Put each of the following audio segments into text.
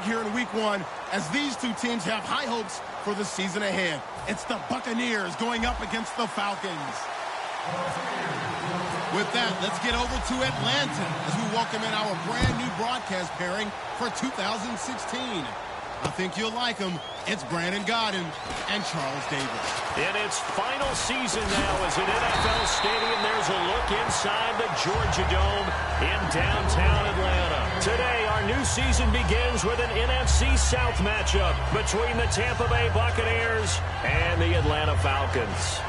here in week 1 as these two teams have high hopes for the season ahead. It's the Buccaneers going up against the Falcons. With that, let's get over to Atlanta as we welcome in our brand new broadcast pairing for 2016. I think you'll like them. It's Brandon Godden and Charles Davis. In its final season now as an NFL stadium, there's a look inside the Georgia Dome in downtown Atlanta. Today, our new season begins with an NFC South matchup between the Tampa Bay Buccaneers and the Atlanta Falcons.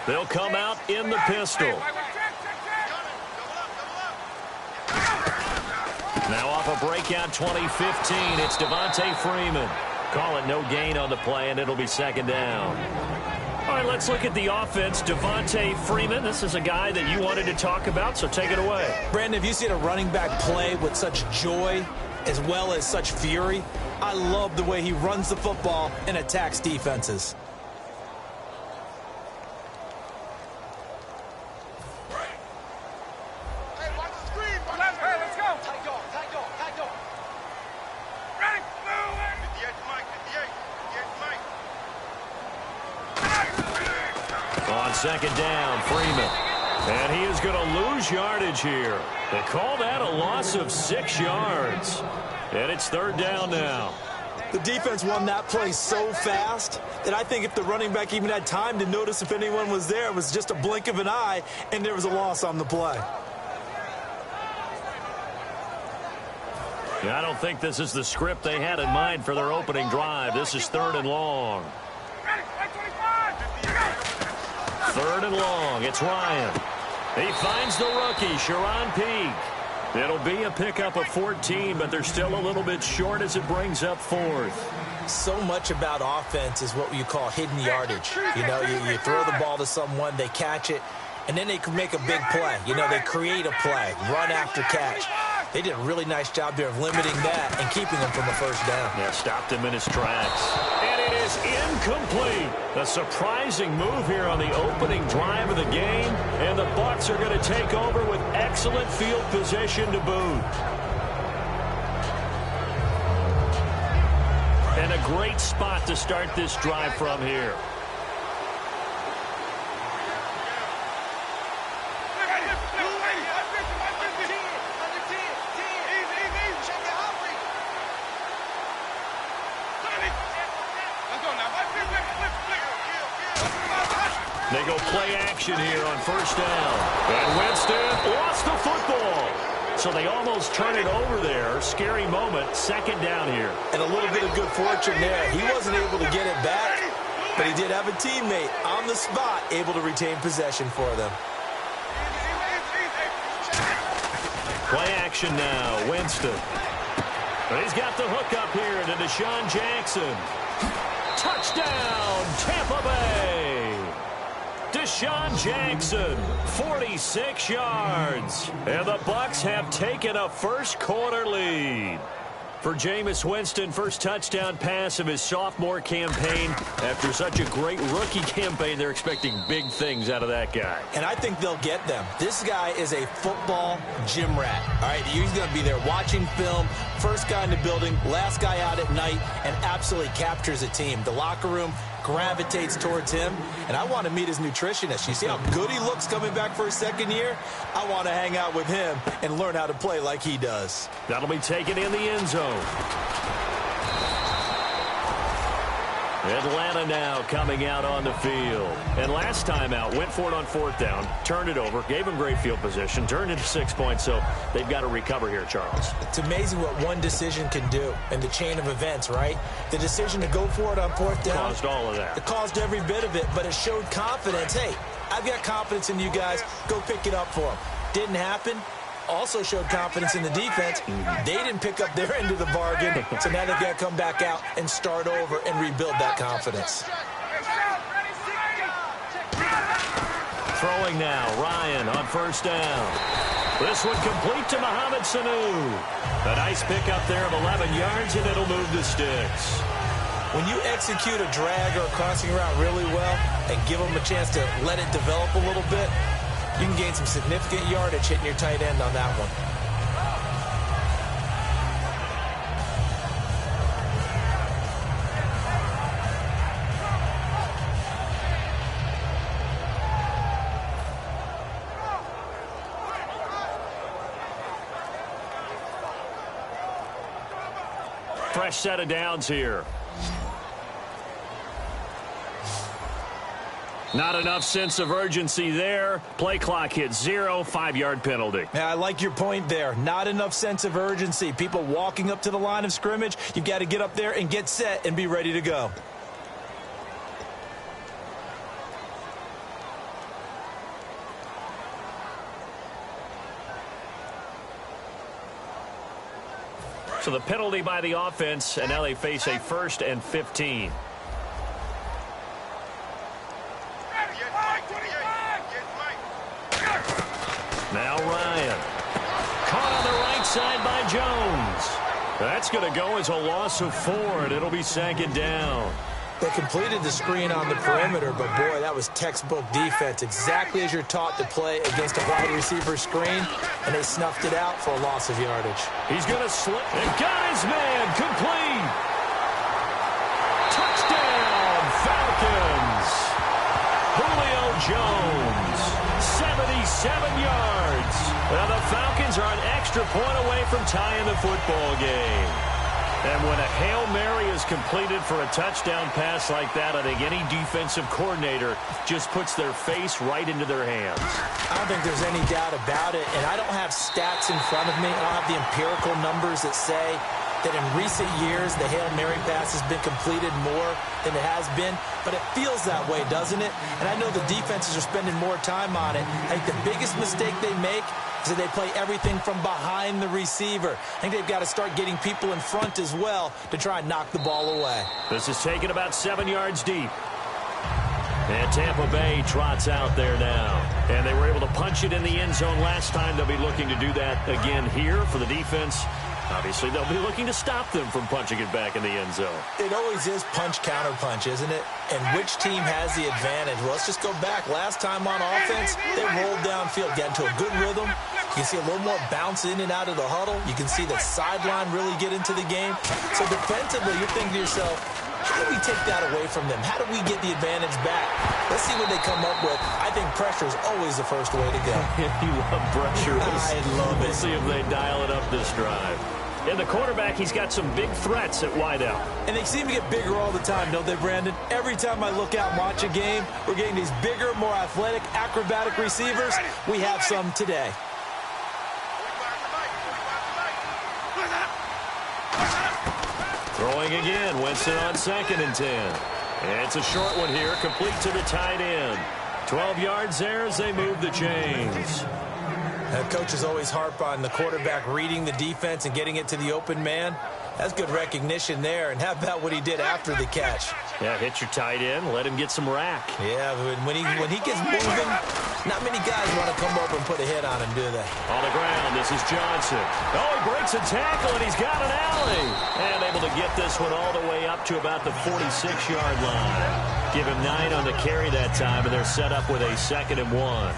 They'll come out in the pistol. Now off a breakout 2015, it's Devontae Freeman. Call it no gain on the play, and it'll be second down. All right, let's look at the offense. Devontae Freeman, this is a guy that you wanted to talk about, so take it away. Brandon, have you seen a running back play with such joy as well as such fury? I love the way he runs the football and attacks defenses. Second down, Freeman. And he is going to lose yardage here. They call that a loss of 6 yards. And it's third down now. The defense won that play so fast that I think if the running back even had time to notice if anyone was there, it was just a blink of an eye, and there was a loss on the play. Yeah, I don't think this is the script they had in mind for their opening drive. This is third and long. Third and long. It's Ryan. He finds the rookie, Sharon Peak. It'll be a pickup of 14, but they're still a little bit short as it brings up fourth. So much about offense is what you call hidden yardage. You know, you throw the ball to someone, they catch it, and then they can make a big play. You know, they create a play, run after catch. They did a really nice job there of limiting that and keeping him from a first down. Yeah, stopped him in his tracks. And it is incomplete. A surprising move here on the opening drive of the game. And the Bucs are going to take over with excellent field position to boot. And a great spot to start this drive from here. They go play action here on first down. And Winston lost the football. So they almost turn it over there. Scary moment. Second down here. And a little bit of good fortune there. He wasn't able to get it back, but he did have a teammate on the spot able to retain possession for them. Play action now. Winston. But he's got the hook up here to Deshaun Jackson. Touchdown, Tampa Bay. Deshaun Jackson, 46 yards. And the Bucs have taken a first quarter lead. For Jameis Winston, first touchdown pass of his sophomore campaign. After such a great rookie campaign, they're expecting big things out of that guy. And I think they'll get them. This guy is a football gym rat. All right, he's going to be there watching film, first guy in the building, last guy out at night, and absolutely captures a team. The locker room gravitates towards him, and I want to meet his nutritionist. You see how good he looks coming back for his second year? I want to hang out with him and learn how to play like he does. That'll be taken in the end zone. Atlanta now coming out on the field. And last time out, went for it on fourth down, turned it over, gave him great field position, turned into 6 points, so they've got to recover here, Charles. It's amazing what one decision can do in the chain of events, right? The decision to go for it on fourth down. Caused all of that. It caused every bit of it, but it showed confidence. Hey, I've got confidence in you guys. Go pick it up for them. Didn't happen. Also showed confidence in the defense. They didn't pick up their end of the bargain, so now they've got to come back out and start over and rebuild that confidence. throwing now. Ryan on first down. This one complete to Mohamed Sanu. A nice pickup there of 11 yards, and it'll move the sticks. When you execute a drag or a crossing route really well and give them a chance to let it develop a little bit, you can gain some significant yardage hitting your tight end on that one. Fresh set of downs here. Not enough sense of urgency there. Play clock hits 0, 5-yard penalty. Yeah, I like your point there. Not enough sense of urgency. People walking up to the line of scrimmage, you've got to get up there and get set and be ready to go. So the penalty by the offense, and now they face a 1st and 15. Now Ryan. Caught on the right side by Jones. That's going to go as a loss of 4, and it'll be 2nd down. They completed the screen on the perimeter, but boy, that was textbook defense. Exactly as you're taught to play against a wide receiver screen, and they snuffed it out for a loss of yardage. He's going to slip and got his man complete. Touchdown, Falcons. Julio Jones, 77 yards. Now the Falcons are an extra point away from tying the football game. And when a Hail Mary is completed for a touchdown pass like that, I think any defensive coordinator just puts their face right into their hands. I don't think there's any doubt about it, and I don't have stats in front of me. I don't have the empirical numbers that say that in recent years the Hail Mary pass has been completed more than it has been, but it feels that way, doesn't it? And I know the defenses are spending more time on it. I think the biggest mistake they make is that they play everything from behind the receiver. I think they've got to start getting people in front as well to try and knock the ball away. This is taken about 7 yards deep. And Tampa Bay trots out there now. And they were able to punch it in the end zone last time. They'll be looking to do that again here for the defense. Obviously, they'll be looking to stop them from punching it back in the end zone. It always is punch-counter-punch, isn't it? And which team has the advantage? Well, let's just go back. Last time on offense, they rolled downfield, got into a good rhythm. You can see a little more bounce in and out of the huddle. You can see the sideline really get into the game. So defensively, you're thinking to yourself, how do we take that away from them? How do we get the advantage back? Let's see what they come up with. I think pressure is always the first way to go. You love pressure. I love it. We'll see if they dial it up this drive. In the quarterback, he's got some big threats at wideout. And they seem to get bigger all the time, don't they, Brandon? Every time I look out and watch a game, we're getting these bigger, more athletic, acrobatic receivers. We have some today. Throwing again, Winston on 2nd and 10. And it's a short one here, complete to the tight end. 12 yards there as they move the chains. Coaches always harp on the quarterback reading the defense and getting it to the open man. That's good recognition there. And how about what he did after the catch? Yeah, hit your tight end, let him get some rack. Yeah, when he gets moving, not many guys want to come over and put a hit on him, do they? On the ground, this is Johnson. Oh, he breaks a tackle, and he's got an alley. And able to get this one all the way up to about the 46-yard line. Give him 9 on the carry that time, and they're set up with a 2nd and 1.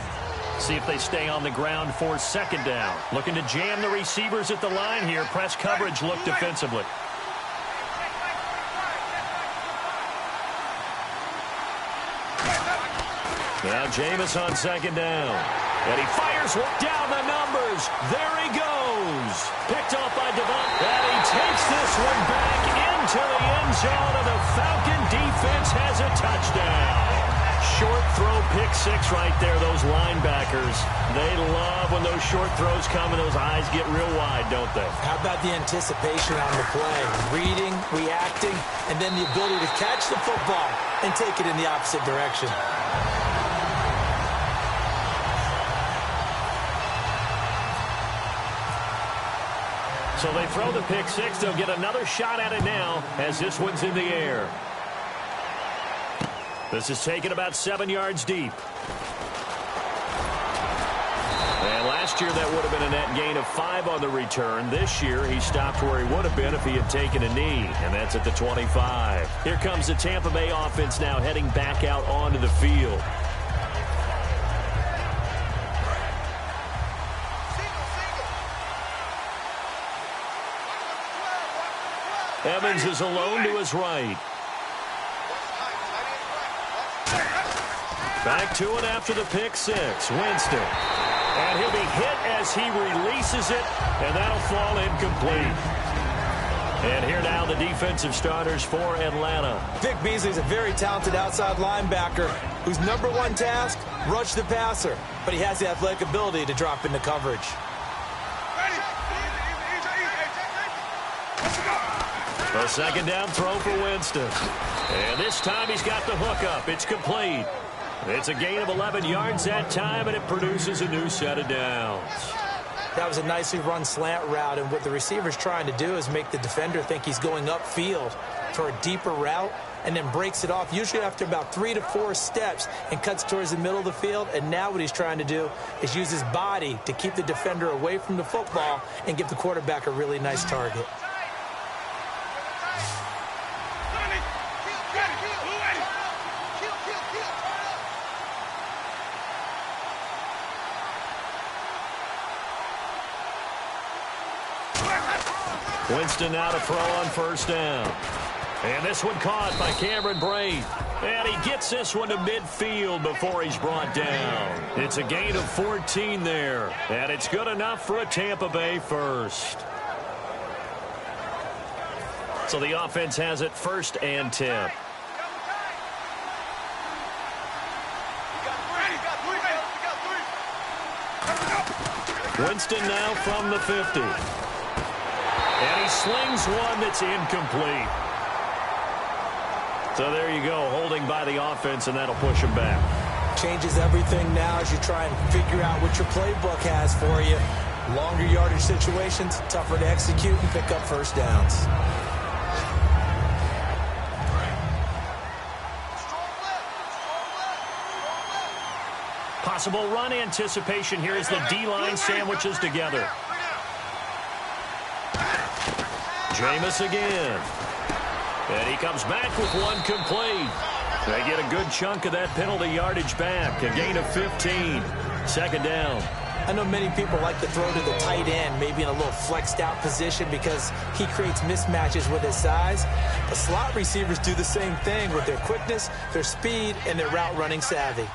See if they stay on the ground for 2nd down. Looking to jam the receivers at the line here. Press coverage look defensively. Now Jameis on 2nd down. And he fires one down the numbers. There he goes. Picked off by Devon. And he takes this one back into the end zone, and the Falcon defense has a touchdown. Short throw, pick 6 right there. Those linebackers, they love when those short throws come and those eyes get real wide, don't they? How about the anticipation on the play? Reading, reacting, and then the ability to catch the football and take it in the opposite direction. So they throw the pick 6. They'll get another shot at it now as this one's in the air. This is taken about 7 yards deep. Last year, that would have been a net gain of 5 on the return. This year, he stopped where he would have been if he had taken a knee, and that's at the 25. Here comes the Tampa Bay offense now heading back out onto the field. Evans is alone to his right. Back to it after the pick six. Winston. And he'll be hit as he releases it, and that'll fall incomplete. And here now the defensive starters for Atlanta. Vic Beasley's a very talented outside linebacker whose number one task, rush the passer. But he has the athletic ability to drop into coverage. A second down throw for Winston. And this time he's got the hook up. It's complete. It's a gain of 11 yards that time, and it produces a new set of downs. That was a nicely run slant route, and what the receiver's trying to do is make the defender think he's going upfield for a deeper route, and then breaks it off, usually after about 3 to 4 steps, and cuts towards the middle of the field. And now what he's trying to do is use his body to keep the defender away from the football and give the quarterback a really nice target. Winston now to throw on first down. And this one caught by Cameron Brate. And he gets this one to midfield before he's brought down. It's a gain of 14 there. And it's good enough for a Tampa Bay first. So the offense has it 1st and 10. Winston now from the 50. And he slings one that's incomplete. So there you go, holding by the offense, and that'll push him back. Changes everything now as you try and figure out what your playbook has for you. Longer yardage situations, tougher to execute and pick up first downs. Possible run anticipation here as the D-line sandwiches together. Jameis again. And he comes back with one complete. They get a good chunk of that penalty yardage back. A gain of 15. Second down. I know many people like to throw to the tight end, maybe in a little flexed out position because he creates mismatches with his size. But slot receivers do the same thing with their quickness, their speed, and their route running savvy.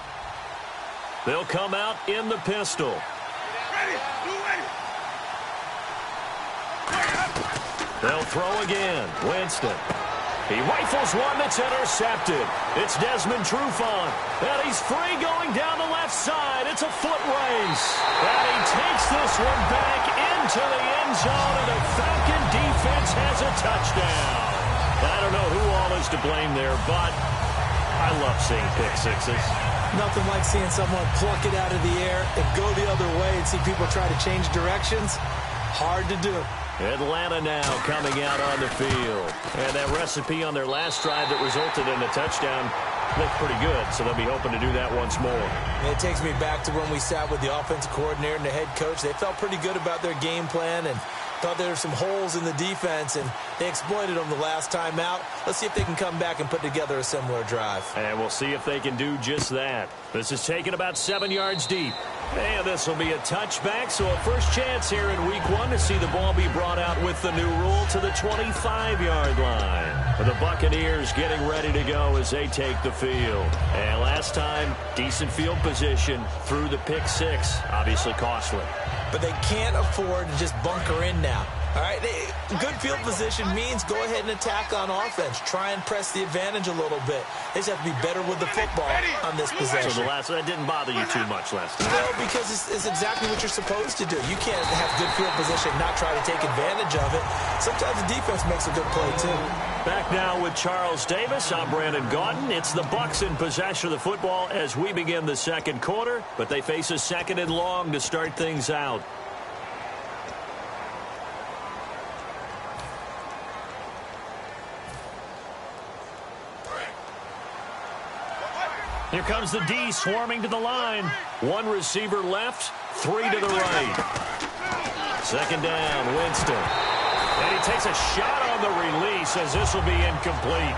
They'll come out in the pistol. They'll throw again. Winston. He rifles one that's intercepted. It's Desmond Trufant. And he's free going down the left side. It's a foot race. And he takes this one back into the end zone, and the Falcon defense has a touchdown. I don't know who all is to blame there, but I love seeing pick sixes. Nothing like seeing someone pluck it out of the air and go the other way and see people try to change directions. Hard to do. Atlanta now coming out on the field. And that recipe on their last drive that resulted in a touchdown looked pretty good, so they'll be hoping to do that once more. It takes me back to when we sat with the offensive coordinator and the head coach. They felt pretty good about their game plan and thought there were some holes in the defense, and they exploited them the last time out. Let's see if they can come back and put together a similar drive. And we'll see if they can do just that. This is taken about 7 yards deep. And this will be a touchback, so a first chance here in week 1 to see the ball be brought out with the new rule to the 25-yard line. For the Buccaneers getting ready to go as they take the field. And last time, decent field position through the pick six. Obviously costly. But they can't afford to just bunker in now. All right, good field position means go ahead and attack on offense. Try and press the advantage a little bit. They just have to be better with the football on this possession. So that didn't bother you too much last time. No, because it's exactly what you're supposed to do. You can't have good field position and not try to take advantage of it. Sometimes the defense makes a good play, too. Back now with Charles Davis. I'm Brandon Gaudin. It's the Bucs in possession of the football as we begin the second quarter, but they face a second and long to start things out. Here comes the D swarming to the line. One receiver left, three to the right. Second down, Winston. And he takes a shot on the release as this will be incomplete.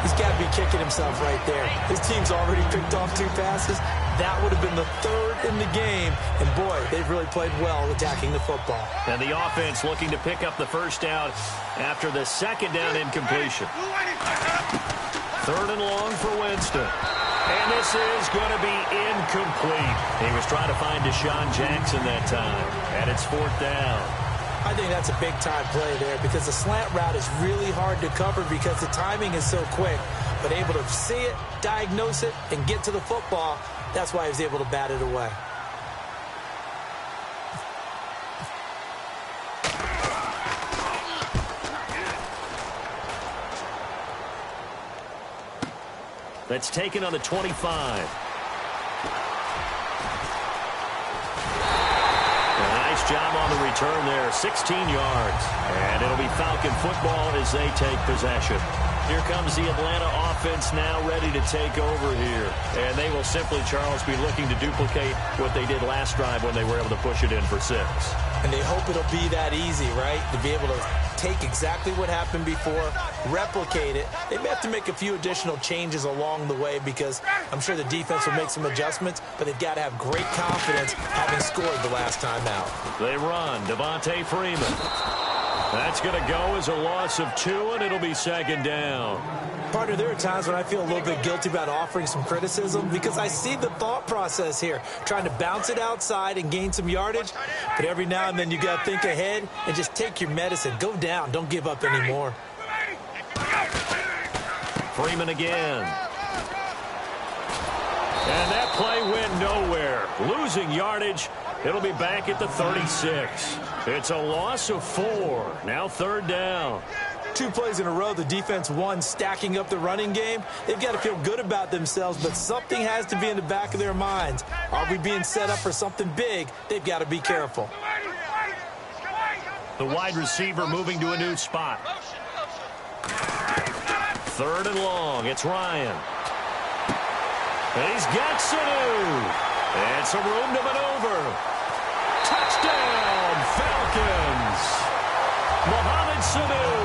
He's got to be kicking himself right there. His team's already picked off 2 passes. That would have been the 3rd in the game. And, boy, they've really played well attacking the football. And the offense looking to pick up the first down after the second down incompletion. 3rd and long for Winston. And this is going to be incomplete. He was trying to find Deshaun Jackson that time. And it's 4th down. I think that's a big-time play there because the slant route is really hard to cover because the timing is so quick. But able to see it, diagnose it, and get to the football, that's why he was able to bat it away. That's taken on the 25. Nice job on the return there, 16 yards. And it'll be Falcon football as they take possession. Here comes the Atlanta offense now ready to take over here. And they will simply, Charles, be looking to duplicate what they did last drive when they were able to push it in for 6. And they hope it'll be that easy, right? To be able to take exactly what happened before, replicate it. They may have to make a few additional changes along the way because I'm sure the defense will make some adjustments, but they've got to have great confidence having scored the last time out. They run. Devontae Freeman. That's going to go as a loss of 2, and it'll be 2nd down. Partner, there are times when I feel a little bit guilty about offering some criticism because I see the thought process here, trying to bounce it outside and gain some yardage. But every now and then you got to think ahead and just take your medicine. Go down. Don't give up anymore. Freeman again. And that play went nowhere. Losing yardage. It'll be back at the 36. It's a loss of 4. Now 3rd down. 2 plays in a row, the defense won, stacking up the running game. They've got to feel good about themselves, but something has to be in the back of their minds. Are we being set up for something big? They've got to be careful. The wide receiver moving to a new spot. 3rd and long. It's Ryan. And he's got Sanu. And some room to maneuver. Touchdown, Falcons. Mohamed Sanu,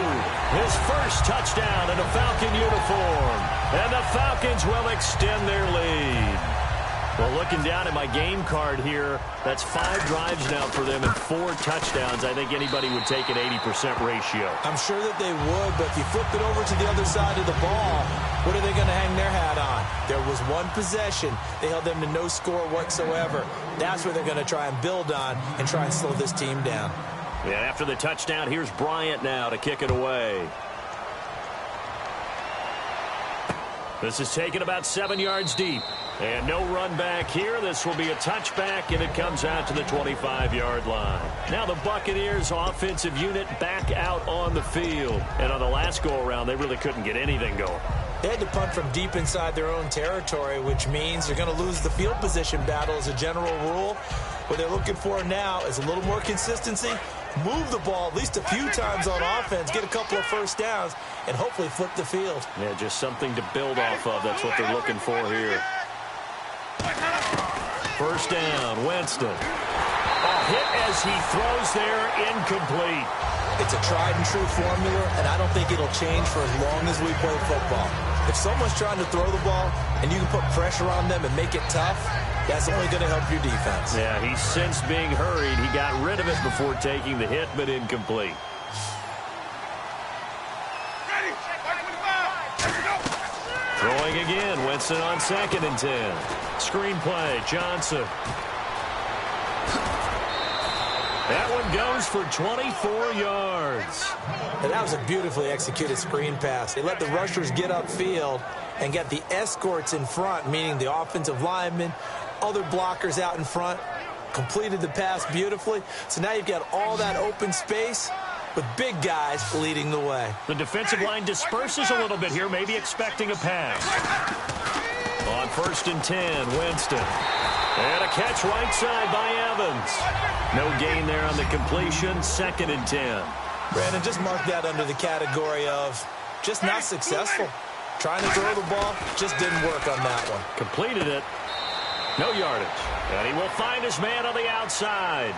his first touchdown in a Falcon uniform. And the Falcons will extend their lead. Well, looking down at my game card here, that's 5 drives now for them and 4 touchdowns. I think anybody would take an 80% ratio. I'm sure that they would, but if you flip it over to the other side of the ball, what are they going to hang their hat on? There was 1 possession. They held them to no score whatsoever. That's what they're going to try and build on and try and slow this team down. Yeah, after the touchdown, here's Bryant now to kick it away. This is taken about 7 yards deep. And no run back here. This will be a touchback, and it comes out to the 25-yard line. Now the Buccaneers offensive unit back out on the field. And on the last go-around, they really couldn't get anything going. They had to punt from deep inside their own territory, which means they're going to lose the field position battle as a general rule. What they're looking for now is a little more consistency, move the ball at least a few times on offense, get a couple of first downs, and hopefully flip the field. Yeah, just something to build off of. That's what they're looking for here. First down, Winston. A hit as he throws there, incomplete. It's a tried-and-true formula, and I don't think it'll change for as long as we play football. If someone's trying to throw the ball and you can put pressure on them and make it tough, that's only going to help your defense. Yeah, he's since being hurried. He got rid of it before taking the hit, but incomplete. Throwing again, Winston on 2nd and 10. Screen play, Johnson. That one goes for 24 yards. And that was a beautifully executed screen pass. They let the rushers get upfield and get the escorts in front, meaning the offensive linemen, other blockers out in front, completed the pass beautifully. So now you've got all that open space with big guys leading the way. The defensive line disperses a little bit here, maybe expecting a pass. On 1st and 10, Winston. And a catch right side by Evans. No gain there on the completion, 2nd and 10. Brandon, just mark that under the category of just not successful. Trying to throw the ball just didn't work on that one. Completed it. No yardage. And he will find his man on the outside.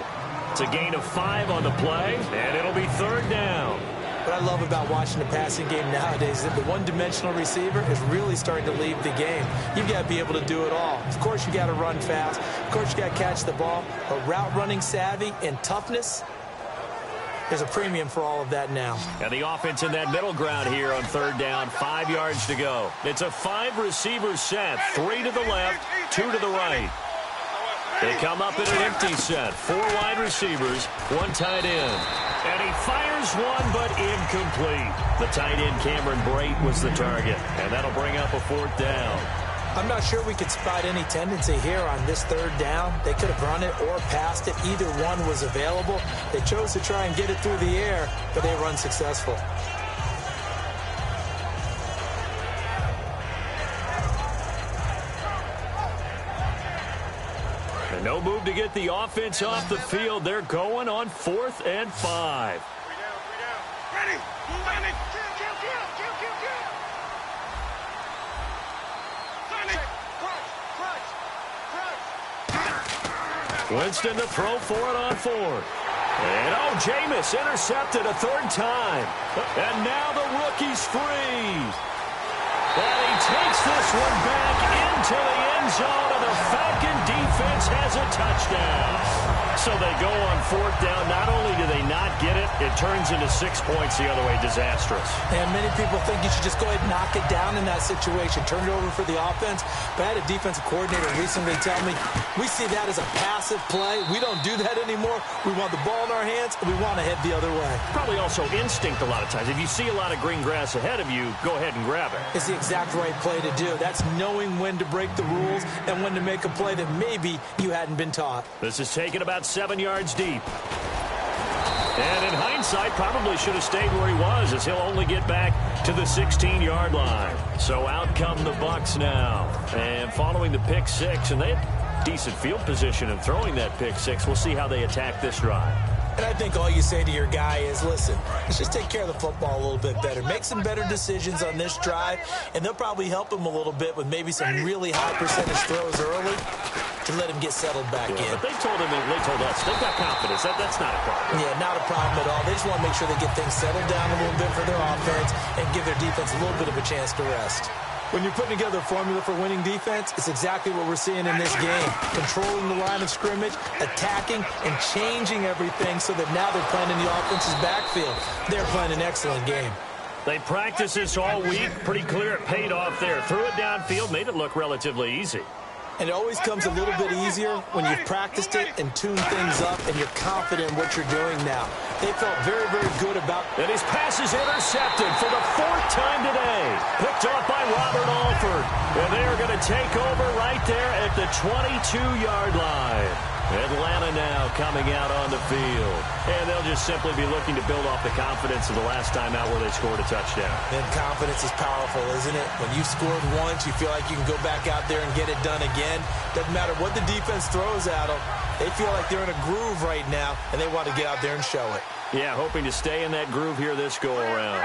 It's a gain of 5 on the play, and it'll be 3rd down. What I love about watching the passing game nowadays is that the one-dimensional receiver is really starting to leave the game. You've got to be able to do it all. Of course, you got to run fast. Of course, you got to catch the ball. But route running savvy and toughness, there's a premium for all of that now. And the offense in that middle ground here on 3rd down, 5 yards to go. It's a 5-receiver set, 3 to the left, 2 to the right. They come up in an empty set, 4 wide receivers, 1 tight end. And he fires one, but incomplete. The tight end, Cameron Brate, was the target. And that'll bring up a 4th down. I'm not sure we could spot any tendency here on this 3rd down. They could have run it or passed it. Either one was available. They chose to try and get it through the air, but they were unsuccessful. And no move to get the offense off the field. They're going on 4th and 5. Ready? Winston to throw for it on 4th. And, Jameis intercepted a 3rd time. And now the rookie's free. And he takes this one back into the end zone, and the Falcon defense has a touchdown. So they go on 4th down. Not only do they not get it, it turns into 6 points the other way. Disastrous. And many people think you should just go ahead and knock it down in that situation. Turn it over for the offense. But I had a defensive coordinator recently tell me, we see that as a passive play. We don't do that anymore. We want the ball in our hands, and we want to head the other way. Probably also instinct a lot of times. If you see a lot of green grass ahead of you, go ahead and grab it. It's the exact right play to do. That's knowing when to break the rules and when to make a play that maybe you hadn't been taught. This is taken about 7 yards deep. And in hindsight, probably should have stayed where he was, as he'll only get back to the 16-yard line. So out come the Bucs now. And following the pick 6, and they had decent field position in throwing that pick 6. We'll see how they attack this drive. And I think all you say to your guy is, listen, let's just take care of the football a little bit better. Make some better decisions on this drive, and they'll probably help him a little bit with maybe some really high percentage throws early to let him get settled back in. But they told us, they've got confidence. That's not a problem. Yeah, not a problem at all. They just want to make sure they get things settled down a little bit for their offense and give their defense a little bit of a chance to rest. When you're putting together a formula for winning defense, it's exactly what we're seeing in this game. Controlling the line of scrimmage, attacking, and changing everything so that now they're playing in the offense's backfield. They're playing an excellent game. They practiced this all week. Pretty clear it paid off there. Threw it downfield, made it look relatively easy. And it always comes a little bit easier when you've practiced it and tuned things up and you're confident in what you're doing now. They felt very, very good about it. And his pass is intercepted for the 4th time today. Picked off by Robert Alford. And they are going to take over right there at the 22-yard line. Atlanta now coming out on the field. And they'll just simply be looking to build off the confidence of the last time out where they scored a touchdown. And confidence is powerful, isn't it? When you've scored once, you feel like you can go back out there and get it done again. Doesn't matter what the defense throws at them. They feel like they're in a groove right now, and they want to get out there and show it. Yeah, hoping to stay in that groove here this go-around.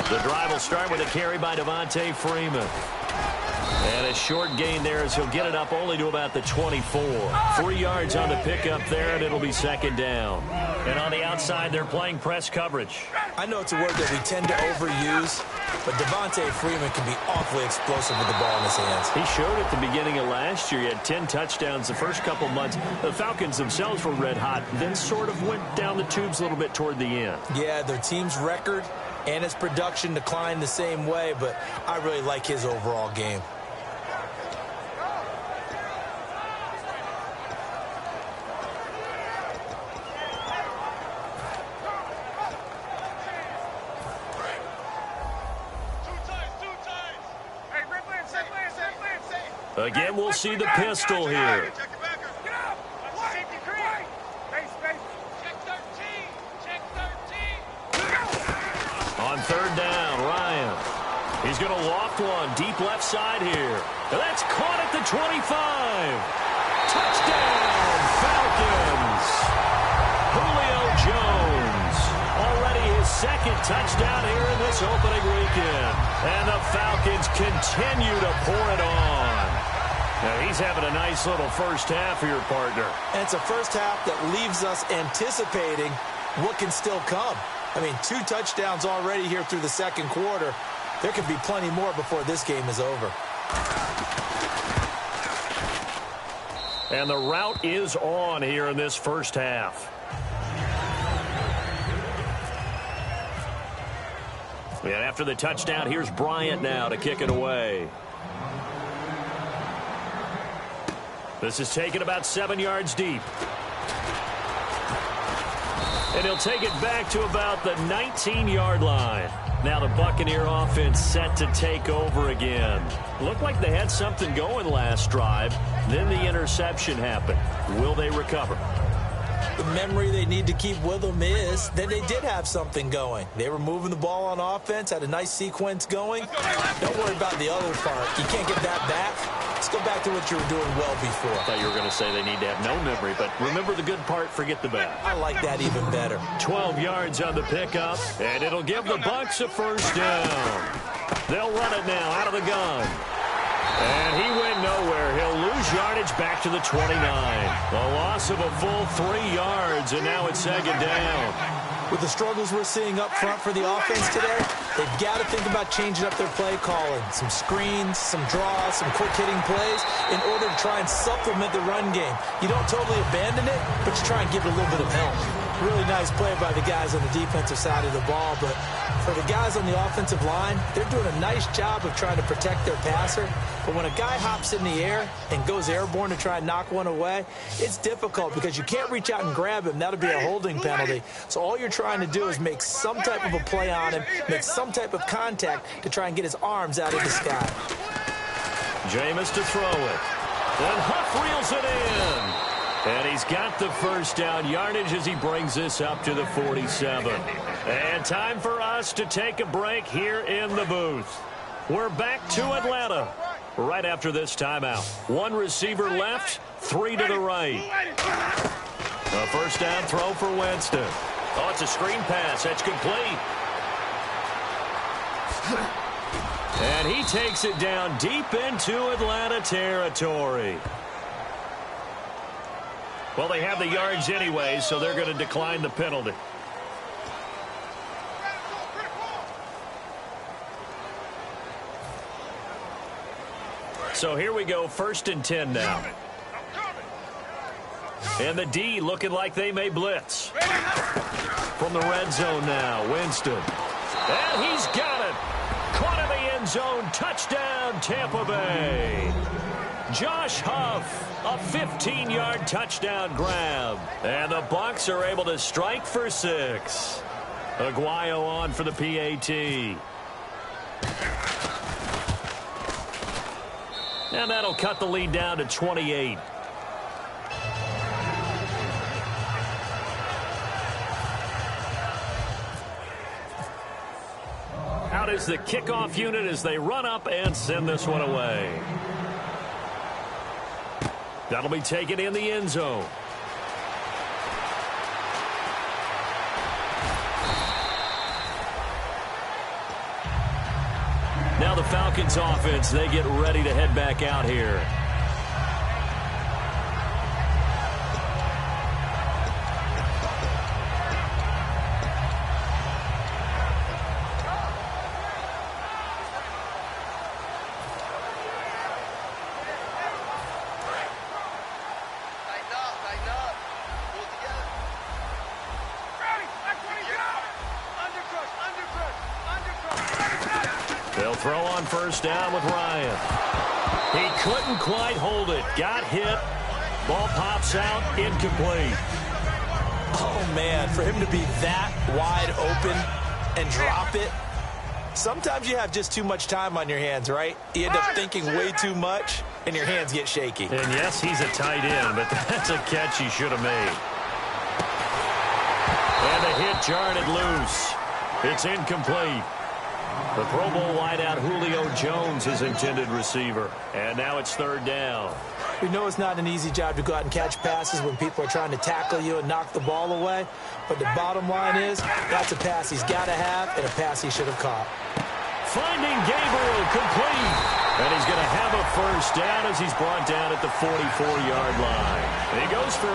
The drive will start with a carry by Devontae Freeman. And a short gain there as he'll get it up only to about the 24. 3 yards on the pickup there, and it'll be 2nd down. And on the outside, they're playing press coverage. I know it's a word that we tend to overuse, but Devontae Freeman can be awfully explosive with the ball in his hands. He showed at the beginning of last year. He had 10 touchdowns the first couple months. The Falcons themselves were red hot, then sort of went down the tubes a little bit toward the end. Yeah, their team's record and his production declined the same way, but I really like his overall game. Again, we'll see the pistol here. On 3rd down, Ryan. He's going to loft one deep left side here. And that's caught at the 25. Touchdown, Falcons. Julio Jones. Already his second touchdown here in this opening weekend. And the Falcons continue to pour it on. Now, he's having a nice little first half for your partner. And it's a first half that leaves us anticipating what can still come. I mean, 2 touchdowns already here through the second quarter. There could be plenty more before this game is over. And the route is on here in this first half. And after the touchdown, here's Bryant now to kick it away. This is taken about 7 yards deep. And he'll take it back to about the 19-yard line. Now the Buccaneer offense set to take over again. Looked like they had something going last drive. Then the interception happened. Will they recover? The memory they need to keep with them is that they did have something going. They were moving the ball on offense, had a nice sequence going. Don't worry about the other part. You can't get that back. Let's go back to what you were doing well before. I thought you were going to say they need to have no memory, but remember the good part, forget the bad. I like that even better. 12 yards on the pickup, and it'll give the Bucs a first down. They'll run it now out of the gun. And he went nowhere. He'll lose yardage back to the 29. A loss of a full 3 yards, and now it's second down. With the struggles we're seeing up front for the offense today, they've got to think about changing up their play calling. Some screens, some draws, some quick-hitting plays in order to try and supplement the run game. You don't totally abandon it, but you try and give it a little bit of help. Really nice play by the guys on the defensive side of the ball, but for the guys on the offensive line, they're doing a nice job of trying to protect their passer. But when a guy hops in the air and goes airborne to try and knock one away, it's difficult because you can't reach out and grab him. That'll be a holding penalty. So all you're trying to do is make some type of a play on him, make some type of contact to try and get his arms out of the sky. Jameis to throw it. And Huff reels it in. And he's got the first down yardage as he brings this up to the 47. And time for us to take a break here in the booth. We're back to Atlanta right after this timeout. 1 receiver left, 3 to the right. A first down throw for Winston. Oh, it's a screen pass. That's complete. And he takes it down deep into Atlanta territory. Well, they have the yards anyway, so they're going to decline the penalty. So here we go, 1st and 10 now. And the D looking like they may blitz. From the red zone now, Winston. And he's got it. Caught in the end zone. Touchdown, Tampa Bay. Josh Huff, a 15-yard touchdown grab. And the Bucs are able to strike for 6. Aguayo on for the PAT. And that'll cut the lead down to 28. Out is the kickoff unit as they run up and send this one away. That'll be taken in the end zone. Now the Falcons offense, they get ready to head back out here. They'll throw on first down with Ryan. He couldn't quite hold it. Got hit. Ball pops out. Incomplete. Oh, man, for him to be that wide open and drop it. Sometimes you have just too much time on your hands, right? You end up thinking way too much, and your hands get shaky. And, yes, he's a tight end, but that's a catch he should have made. And the hit jarred it loose. It's incomplete. The Pro Bowl wideout Julio Jones is intended receiver. And now it's 3rd down. We know it's not an easy job to go out and catch passes when people are trying to tackle you and knock the ball away. But the bottom line is, that's a pass he's got to have and a pass he should have caught. Finding Gabriel complete. And he's going to have a first down as he's brought down at the 44-yard line. And he goes for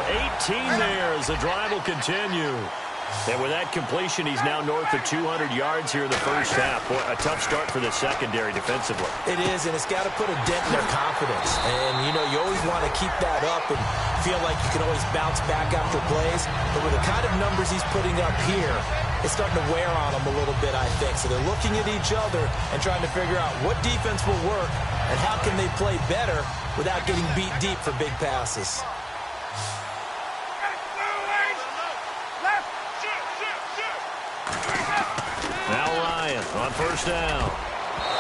18 there as the drive will continue. And with that completion, he's now north of 200 yards here in the first half. Boy, a tough start for the secondary defensively. It is, and it's got to put a dent in their confidence. And, you know, you always want to keep that up and feel like you can always bounce back after plays. But with the kind of numbers he's putting up here, it's starting to wear on them a little bit, I think. So they're looking at each other and trying to figure out what defense will work and how can they play better without getting beat deep for big passes. Now Ryan on first down.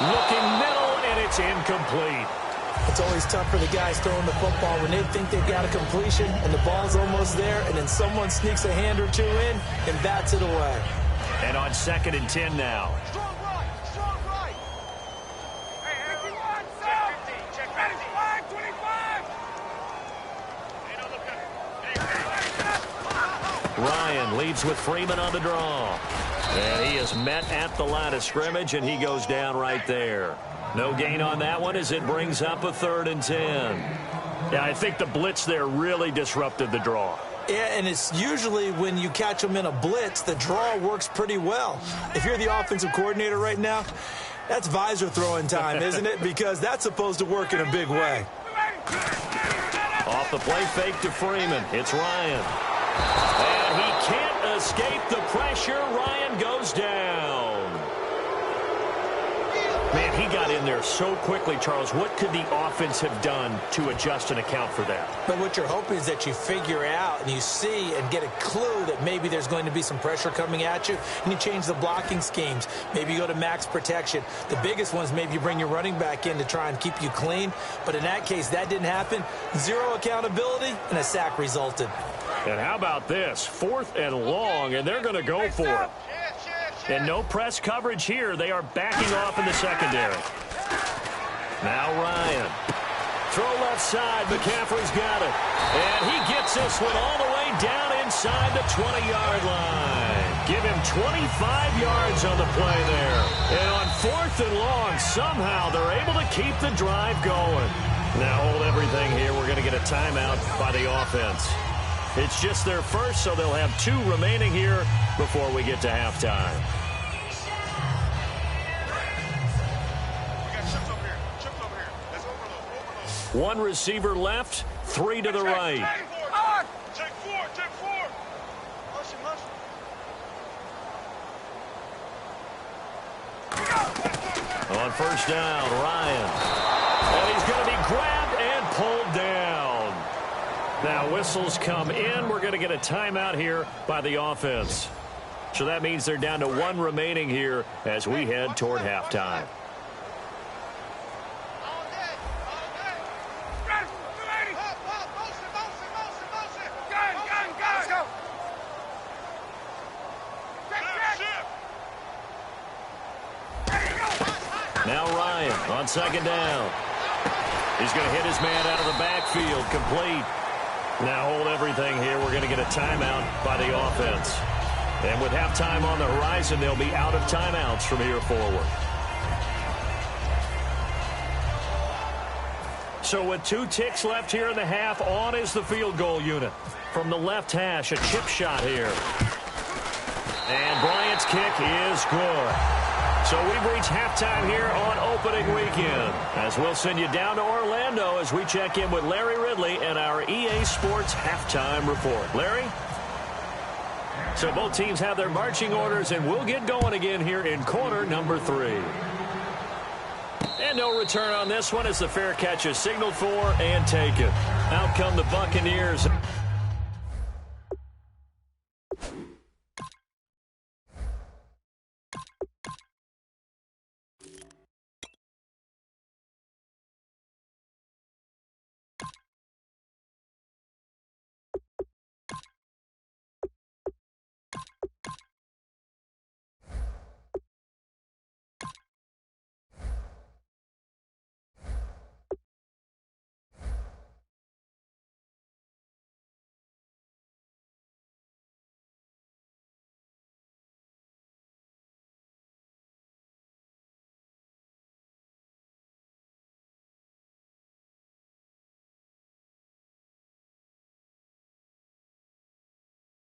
Looking middle, and it's incomplete. It's always tough for the guys throwing the football when they think they've got a completion and the ball's almost there, and then someone sneaks a hand or two in and bats it away. And on 2nd and 10 now. Strong right, strong right. Hey, 51, south. Check 55, 25. Ryan leads with Freeman on the draw. And he is met at the line of scrimmage, and he goes down right there. No gain on that one as it brings up a 3rd and 10. Yeah, I think the blitz there really disrupted the draw. Yeah, and it's usually when you catch them in a blitz, the draw works pretty well. If you're the offensive coordinator right now, that's visor throwing time, isn't it? Because that's supposed to work in a big way. Off the play fake to Freeman. It's Ryan. And he can't escape the pressure. Ryan goes down. Man, he got in there so quickly, Charles. What could the offense have done to adjust and account for that? But what you're hoping is that you figure out and you see and get a clue that maybe there's going to be some pressure coming at you, and you change the blocking schemes. Maybe you go to max protection. The biggest ones, maybe you bring your running back in to try and keep you clean. But in that case, that didn't happen. Zero accountability, and a sack resulted. And how about this? 4th and long, and they're going to go for it. And no press coverage here. They are backing off in the secondary. Now Ryan. Throw left side. McCaffrey's got it. And he gets this one all the way down inside the 20-yard line. Give him 25 yards on the play there. And on 4th and long, somehow they're able to keep the drive going. Now hold everything here. We're going to get a timeout by the offense. It's just their first, so they'll have 2 remaining here before we get to halftime. We got chips over here. Chips over here. Let's overload. 1 receiver left, 3 to the right. Check 4. Check 4. Motion, motion. On first down, Ryan. And he's going to be grabbed and pulled down. Now whistles come in. We're going to get a timeout here by the offense. So that means they're down to 1 remaining here as we head toward halftime. Now Ryan on 2nd down. He's going to hit his man out of the backfield, complete. Now hold everything here. We're going to get a timeout by the offense. And with halftime on the horizon, they'll be out of timeouts from here forward. So with 2 ticks left here in the half, on is the field goal unit. From the left hash, a chip shot here. And Bryant's kick is good. So we've reached halftime here on opening weekend, as we'll send you down to Orlando as we check in with Larry Ridley and our EA Sports halftime report. Larry? So both teams have their marching orders, and we'll get going again here in quarter number 3. And no return on this one as the fair catch is signaled for and taken. Out come the Buccaneers.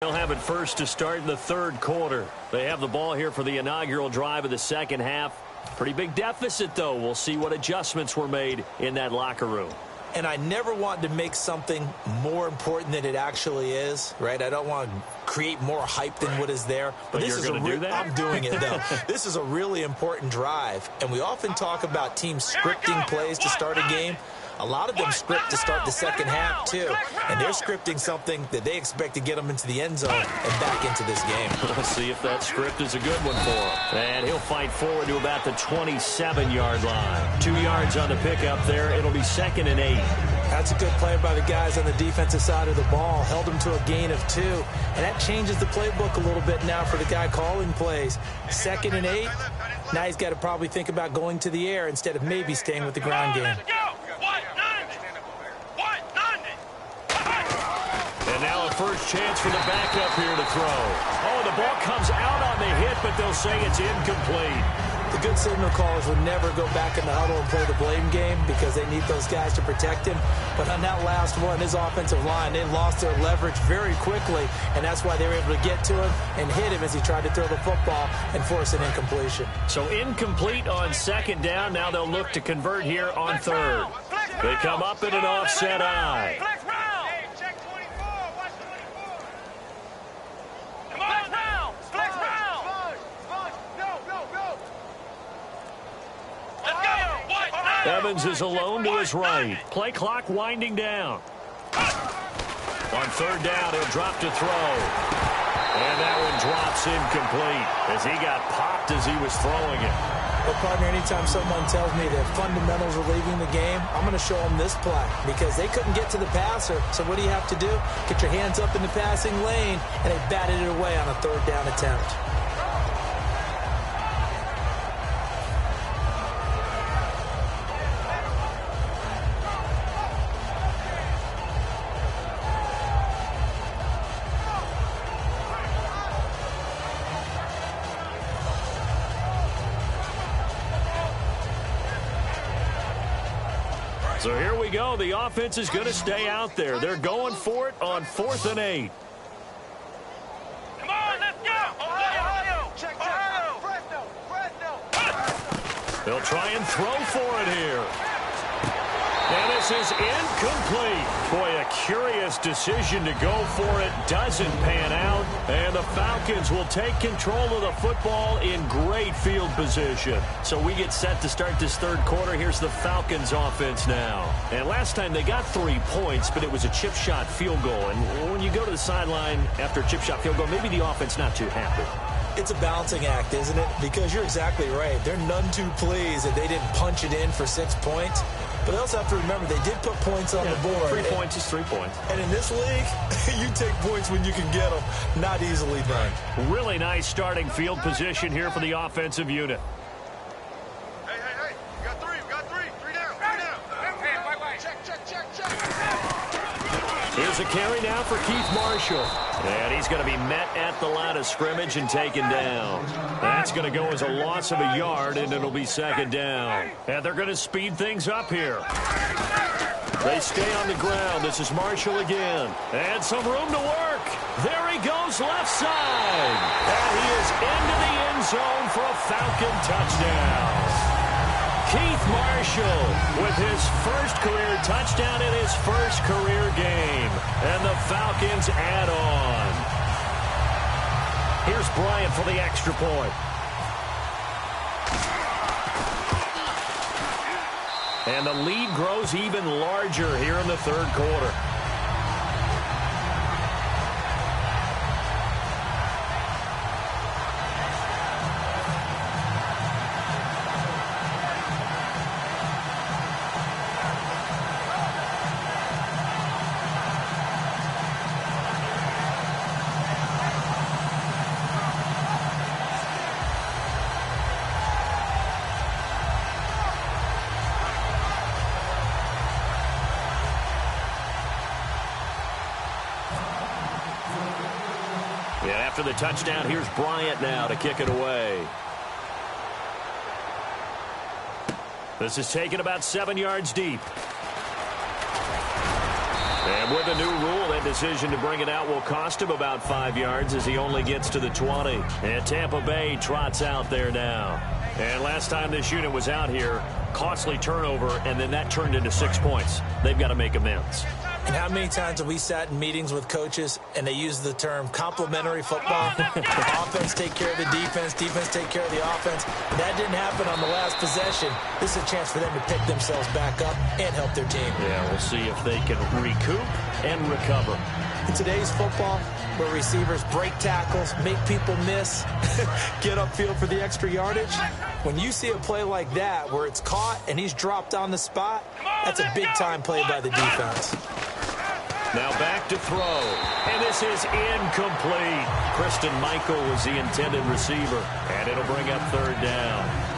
They'll have it first to start in the third quarter. They have the ball here for the inaugural drive of the second half. Pretty big deficit, though. We'll see what adjustments were made in that locker room. And I never want to make something more important than it actually is, right? I don't want to create more hype than what is there. But this you're going to do that? I'm doing it, though. This is a really important drive. And we often talk about teams scripting plays to start a game. A lot of them script to start the second half, too. And they're scripting something that they expect to get them into the end zone and back into this game. We'll see if that script is a good one for him. And he'll fight forward to about the 27-yard line. 2 yards on the pickup there. It'll be 2nd and 8. That's a good play by the guys on the defensive side of the ball. Held them to a gain of 2. And that changes the playbook a little bit now for the guy calling plays. 2nd and 8. Now he's got to probably think about going to the air instead of maybe staying with the ground game. And now a first chance for the backup here to throw. Oh, the ball comes out on the hit, but they'll say it's incomplete. The good signal callers would never go back in the huddle and play the blame game because they need those guys to protect him. But on that last one, his offensive line, they lost their leverage very quickly, and that's why they were able to get to him and hit him as he tried to throw the football and force an incompletion. So incomplete on 2nd down. Now they'll look to convert here on 3rd. They come up in an offset eye. Evans is alone to his right. Play clock winding down. On 3rd down, he'll drop to throw. And that one drops incomplete as he got popped as he was throwing it. But, partner, anytime someone tells me that fundamentals are leaving the game, I'm going to show them this play because they couldn't get to the passer. So what do you have to do? Get your hands up in the passing lane, and they batted it away on a 3rd down attempt. So here we go. The offense is going to stay out there. They're going for it on 4th and 8. Come on, let's go! Ohio! Check, Fresno! They'll try and throw for it here. And this is incomplete. Boy, a curious decision to go for it. Doesn't pan out. And the Falcons will take control of the football in great field position. So we get set to start this 3rd quarter. Here's the Falcons offense now. And last time they got 3 points, but it was a chip shot field goal. And when you go to the sideline after a chip shot field goal, maybe the offense not too happy. It's a balancing act, isn't it? Because you're exactly right. They're none too pleased that they didn't punch it in for 6 points. But they also have to remember they did put points on the board. 3 points is 3 points. And in this league, you take points when you can get them. Not easily done. Really nice starting field position here for the offensive unit. Hey. We got 3. 3 down. Check. Here's a carry now for Keith Marshall. And he's going to be met at the line of scrimmage and taken down. That's going to go as a loss of a yard, and it'll be 2nd down. And they're going to speed things up here. They stay on the ground. This is Marshall again. And some room to work. There he goes left side. And he is into the end zone for a Falcon touchdown. Keith Marshall with his first career touchdown in his first career game. And the Falcons add on. Here's Bryant for the extra point. And the lead grows even larger here in the 3rd quarter. After the touchdown, here's Bryant now to kick it away. This is taken about 7 yards deep. And with a new rule, that decision to bring it out will cost him about 5 yards as he only gets to the 20. And Tampa Bay trots out there now. And last time this unit was out here, costly turnover, and then that turned into 6 points. They've got to make amends. And how many times have we sat in meetings with coaches and they use the term complementary football? Offense take care of the defense, defense take care of the offense. That didn't happen on the last possession. This is a chance for them to pick themselves back up and help their team. Yeah, we'll see if they can recoup and recover. In today's football, where receivers break tackles, make people miss, get upfield for the extra yardage, when you see a play like that where it's caught and he's dropped on the spot, that's a big-time play by the defense. Now back to throw, and this is incomplete. Kristen Michael was the intended receiver, and it'll bring up third down.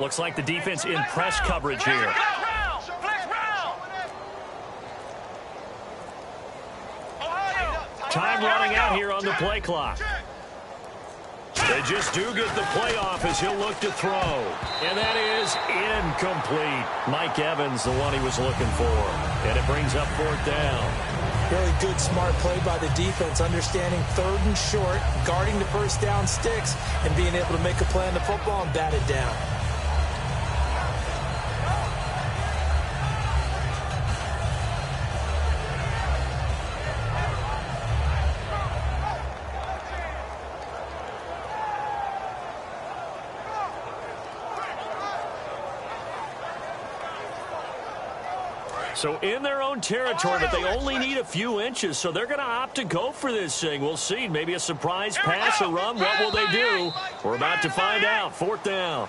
Looks like the defense in press coverage here. Time running out here on the play clock. They just do get the play off as he'll look to throw. And that is incomplete. Mike Evans, the one he was looking for. And it brings up fourth down. Really good, smart play by the defense, understanding third and short, guarding the first down sticks, and being able to make a play on the football and bat it down. So in their own territory, but they only need a few inches, so they're going to opt to go for this thing. We'll see. Maybe a surprise pass or run. What will they do? We're about to find out. Fourth down.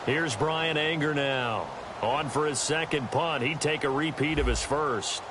Here's Brian Anger now. On for his second punt. He'd take a repeat of his first.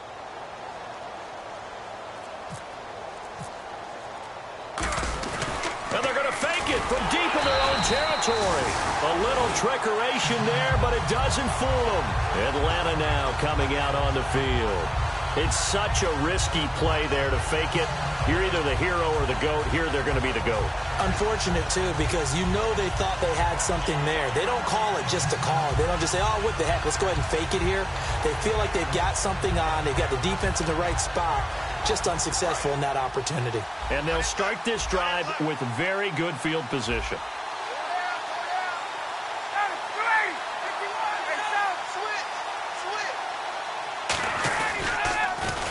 And they're going to fake it from deep in their own territory. A little trickeration there, but it doesn't fool them. Atlanta now coming out on the field. It's such a risky play there to fake it. You're either the hero or the GOAT. Here they're going to be the GOAT. Unfortunate, too, because you know they thought they had something there. They don't call it just to call it. They don't just say, oh, what the heck, let's go ahead and fake it here. They feel like they've got something on. They've got the defense in the right spot. Just unsuccessful in that opportunity. And they'll start this drive with very good field position.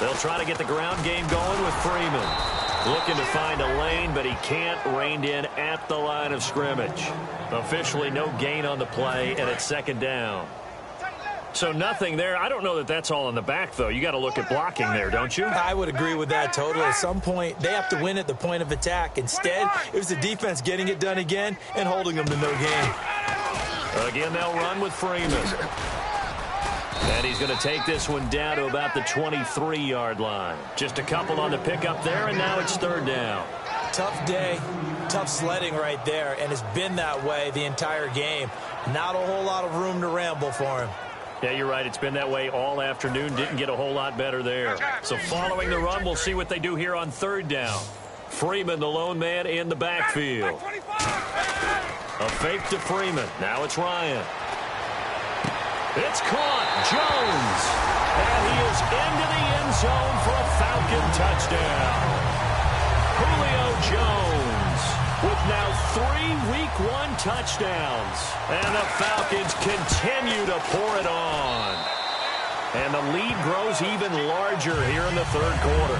They'll try to get the ground game going with Freeman. Looking to find a lane, but he can't. Reined in at the line of scrimmage. Officially no gain on the play, and it's second down. So nothing there. I don't know that that's all in the back, though. You got to look at blocking there, don't you? I would agree with that totally. At some point, they have to win at the point of attack. Instead, it was the defense getting it done again and holding them to no gain. Again, they'll run with Freeman. And he's going to take this one down to about the 23-yard line. Just a couple on the pickup there, and now it's third down. Tough day, tough sledding right there, and it's been that way the entire game. Not a whole lot of room to ramble for him. Yeah, you're right. It's been that way all afternoon. Didn't get a whole lot better there. So following the run, we'll see what they do here on third down. Freeman, the lone man, in the backfield. A fake to Freeman. Now it's Ryan. It's caught. Jones. And he is into the end zone for a Falcon touchdown. Julio Jones with now 3 Week 1 touchdowns. And the Falcons continue to pour it on. And the lead grows even larger here in the third quarter.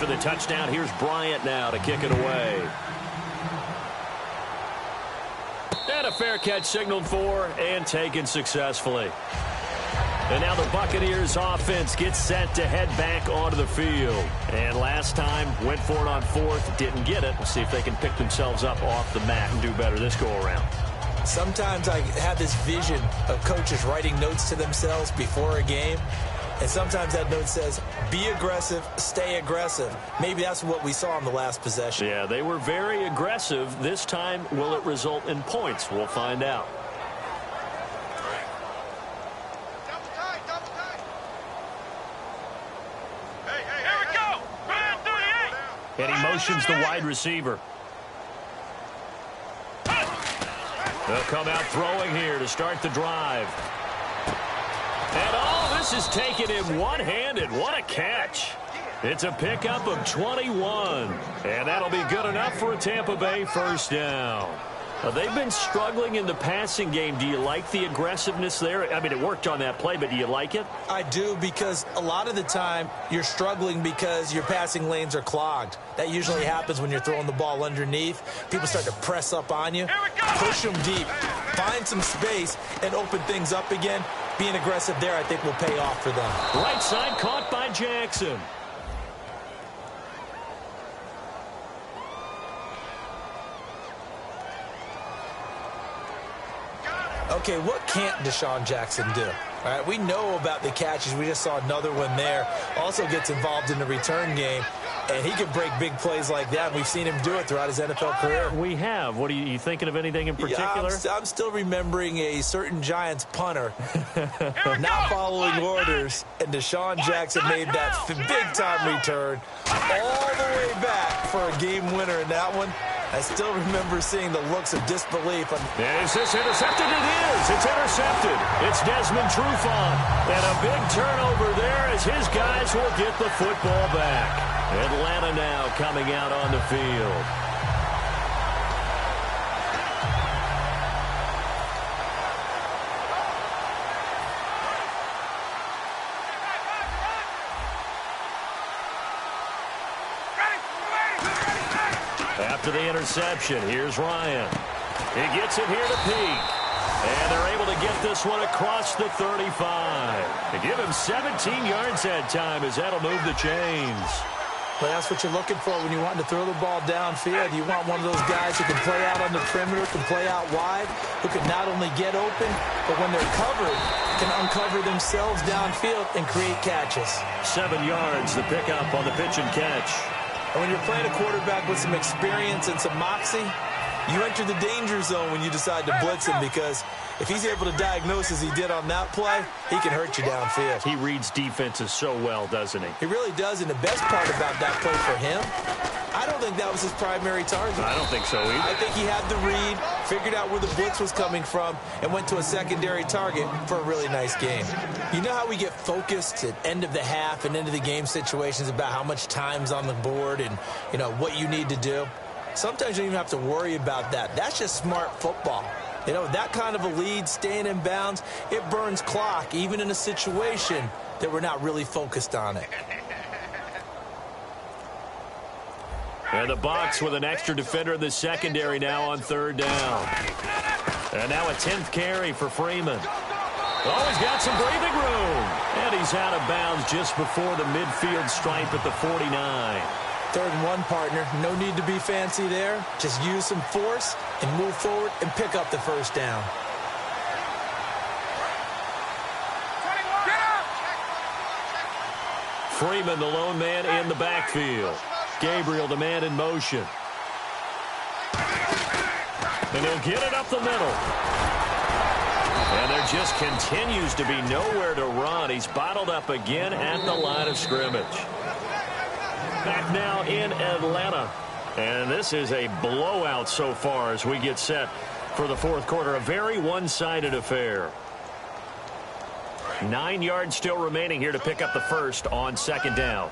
After the touchdown, here's Bryant now to kick it away. And a fair catch signaled for and taken successfully. And now the Buccaneers offense gets set to head back onto the field. And last time, went for it on fourth, didn't get it. We'll see if they can pick themselves up off the mat and do better this go-around. Sometimes I have this vision of coaches writing notes to themselves before a game. And sometimes that note says, be aggressive, stay aggressive. Maybe that's what we saw in the last possession. Yeah, they were very aggressive. This time, will it result in points? We'll find out. And he motions the wide receiver. They'll come out throwing here to start the drive. And oh, this is taken in one-handed. What a catch. It's a pickup of 21. And that'll be good enough for a Tampa Bay first down. They've been struggling in the passing game. Do you like the aggressiveness there? I mean, it worked on that play, but do you like it? I do, because a lot of the time you're struggling because your passing lanes are clogged. That usually happens when you're throwing the ball underneath. People start to press up on you. Push them deep. Find some space and open things up again. Being aggressive there, I think, will pay off for them. Right side caught by Jackson. Okay, what can't Deshaun Jackson do? All right, we know about the catches. We just saw another one there. Also gets involved in the return game, and he can break big plays like that. We've seen him do it throughout his NFL career. We have. What are you thinking of anything in particular? Yeah, I'm still remembering a certain Giants punter not following orders, and Deshaun Jackson made that big-time return all the way back for a game winner in that one. I still remember seeing the looks of disbelief. Is this intercepted? It is. It's intercepted. It's Desmond Trufant. And a big turnover there as his guys will get the football back. Atlanta now coming out on the field. After the interception, here's Ryan. He gets it here to Peak. And they're able to get this one across the 35. They give him 17 yards that time as that'll move the chains. Well, that's what you're looking for when you want to throw the ball downfield. You want one of those guys who can play out on the perimeter, can play out wide, who can not only get open, but when they're covered, can uncover themselves downfield and create catches. 7 yards, the pickup on the pitch and catch. And when you're playing a quarterback with some experience and some moxie, you enter the danger zone when you decide to blitz him, because if he's able to diagnose as he did on that play, he can hurt you downfield. He reads defenses so well, doesn't he? He really does, and the best part about that play for him, I don't think that was his primary target. I don't think so either. I think he had the read, figured out where the blitz was coming from, and went to a secondary target for a really nice game. You know how we get focused at end of the half and end of the game situations about how much time's on the board and, you know, what you need to do? Sometimes you don't even have to worry about that. That's just smart football. You know, that kind of a lead, staying in bounds, it burns clock, even in a situation that we're not really focused on it. And the Bucs with an extra defender in the secondary now on third down. And now a 10th carry for Freeman. Oh, he's got some breathing room. And he's out of bounds just before the midfield stripe at the 49. 3rd and 1, partner. No need to be fancy there. Just use some force and move forward and pick up the first down. Freeman, the lone man in the backfield. Gabriel, the man in motion. And he'll get it up the middle. And there just continues to be nowhere to run. He's bottled up again at the line of scrimmage. Back now in Atlanta. And this is a blowout so far as we get set for the fourth quarter. A very one-sided affair. 9 yards still remaining here to pick up the first on second down.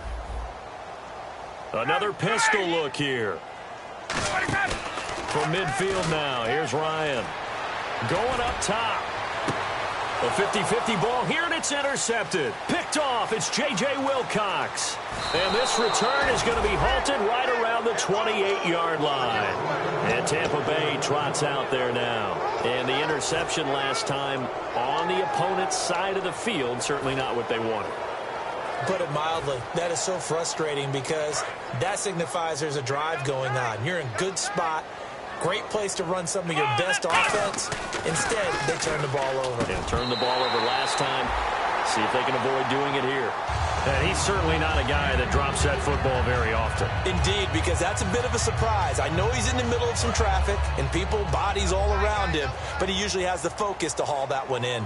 Another pistol look here. From midfield now, here's Ryan. Going up top. A 50-50 ball here, and it's intercepted. Picked off, it's J.J. Wilcox. And this return is going to be halted right around the 28-yard line. And Tampa Bay trots out there now. And the interception last time on the opponent's side of the field, certainly not what they wanted. Put it mildly, that is so frustrating because that signifies there's a drive going on. You're in a good spot. Great place to run some of your best offense. Instead, they turn the ball over. Yeah, turned the ball over last time. See if they can avoid doing it here. And he's certainly not a guy that drops that football very often. Indeed, because that's a bit of a surprise. I know he's in the middle of some traffic and people, bodies all around him, but he usually has the focus to haul that one in.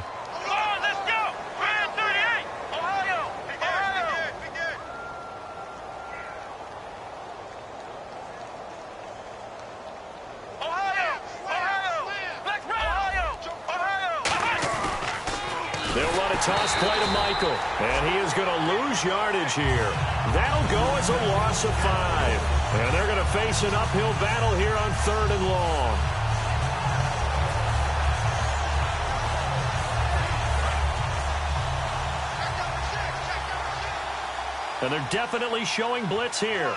Toss play to Michael, and he is going to lose yardage here. That'll go as a loss of 5. And they're going to face an uphill battle here on 3rd and long. And they're definitely showing blitz here.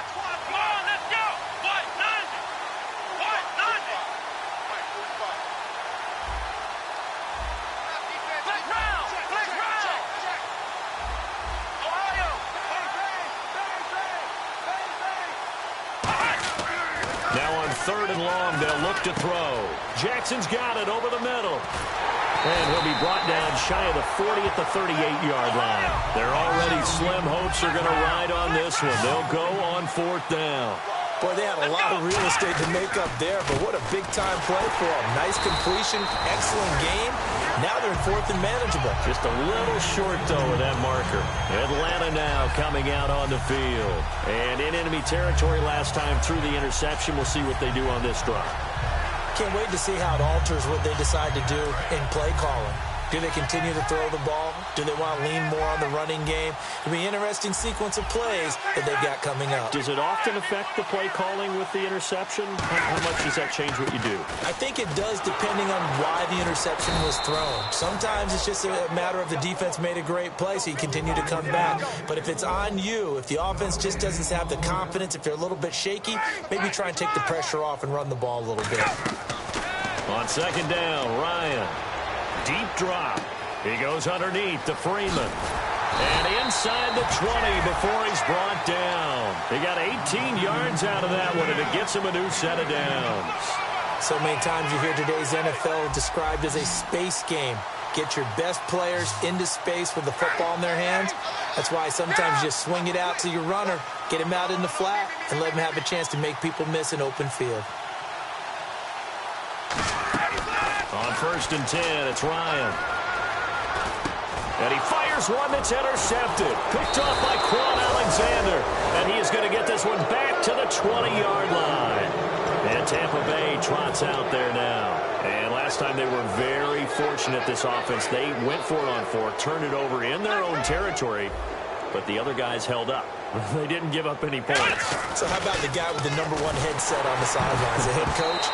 Now on 3rd and long, they'll look to throw. Jackson's got it over the middle. And he'll be brought down shy of the 40 at the 38-yard line. Their already slim hopes are going to ride on this one. They'll go on 4th down. Boy, they had a lot of real estate to make up there, but what a big-time play for them. Nice completion, excellent game. Now they're in 4th and manageable. Just a little short, though, of that marker. Atlanta now coming out on the field. And in enemy territory last time through the interception. We'll see what they do on this drive. Can't wait to see how it alters what they decide to do in play calling. Do they continue to throw the ball? Do they want to lean more on the running game? It'll be an interesting sequence of plays that they've got coming up. Does it often affect the play calling with the interception? How much does that change what you do? I think it does depending on why the interception was thrown. Sometimes it's just a matter of the defense made a great play, so you continue to come back. But if it's on you, if the offense just doesn't have the confidence, if they're a little bit shaky, maybe try and take the pressure off and run the ball a little bit. On 2nd down, Ryan. Deep drop. He goes underneath to Freeman. And inside the 20 before he's brought down. He got 18 yards out of that one, and it gets him a new set of downs. So many times you hear today's NFL described as a space game. Get your best players into space with the football in their hands. That's why sometimes you just swing it out to your runner, get him out in the flat, and let him have a chance to make people miss an open field. On 1st and 10, it's Ryan. And he fires one that's intercepted. Picked off by Quan Alexander. And he is going to get this one back to the 20-yard line. And Tampa Bay trots out there now. And last time they were very fortunate, this offense. They went for it on 4, turned it over in their own territory. But the other guys held up. They didn't give up any points. So how about the guy with the #1 headset on the sidelines, the head coach?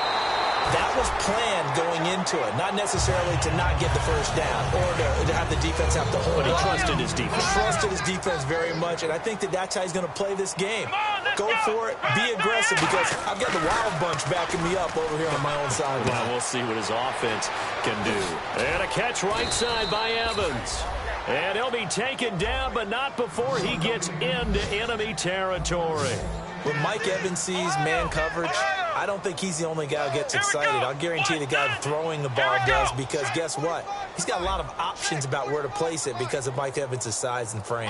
That was planned going into it, not necessarily to not get the first down or to have the defense have to hold on. But he trusted his defense. Trusted his defense very much, and I think that's how he's going to play this game. Go for it, be aggressive, because I've got the Wild Bunch backing me up over here on my own side. Well, we'll see what his offense can do. And a catch right side by Evans. And he'll be taken down, but not before he gets into enemy territory. When Mike Evans sees man coverage, I don't think he's the only guy who gets excited. I'll guarantee the guy throwing the ball does, because guess what? He's got a lot of options about where to place it because of Mike Evans' size and frame.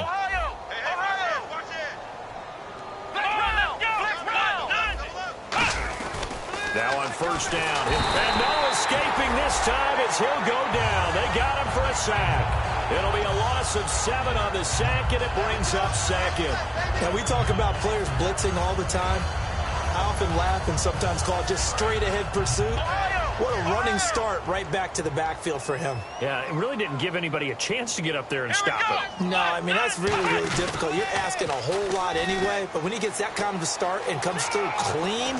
Now on 1st down, and no escaping this time as he'll go down. They got him for a sack. It'll be a loss of 7 on the sack, and it brings up 2nd. Now, we talk about players blitzing all the time. I often laugh and sometimes call it just straight-ahead pursuit. What a running start right back to the backfield for him. Yeah, it really didn't give anybody a chance to get up there and stop it. No, I mean, that's really, really difficult. You're asking a whole lot anyway, but when he gets that kind of a start and comes through clean,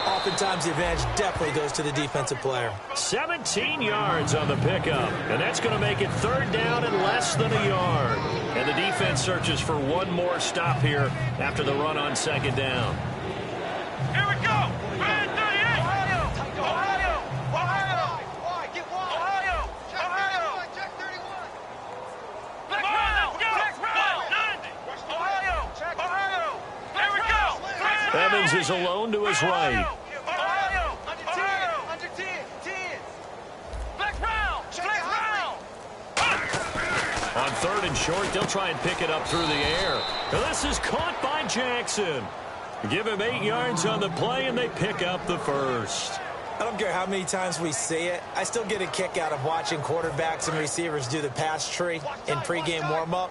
Oftentimes, the advantage definitely goes to the defensive player. 17 yards on the pickup, and that's going to make it 3rd down and less than a yard. And the defense searches for one more stop here after the run on 2nd down. Here we go. Red 38. Ohio. Ohio. Ohio. Get wide. Ohio. Ohio. Check 31. Come on, let's go. Check 90. Ohio. Ohio. Here we go. Evans is alone to his right. Ohio. Under 10. 10. Black round. Black round. On 3rd and short, they'll try and pick it up through the air. And this is caught by Jackson. Give him 8 yards on the play, and they pick up the 1st. I don't care how many times we see it. I still get a kick out of watching quarterbacks and receivers do the pass tree in pregame warm-up.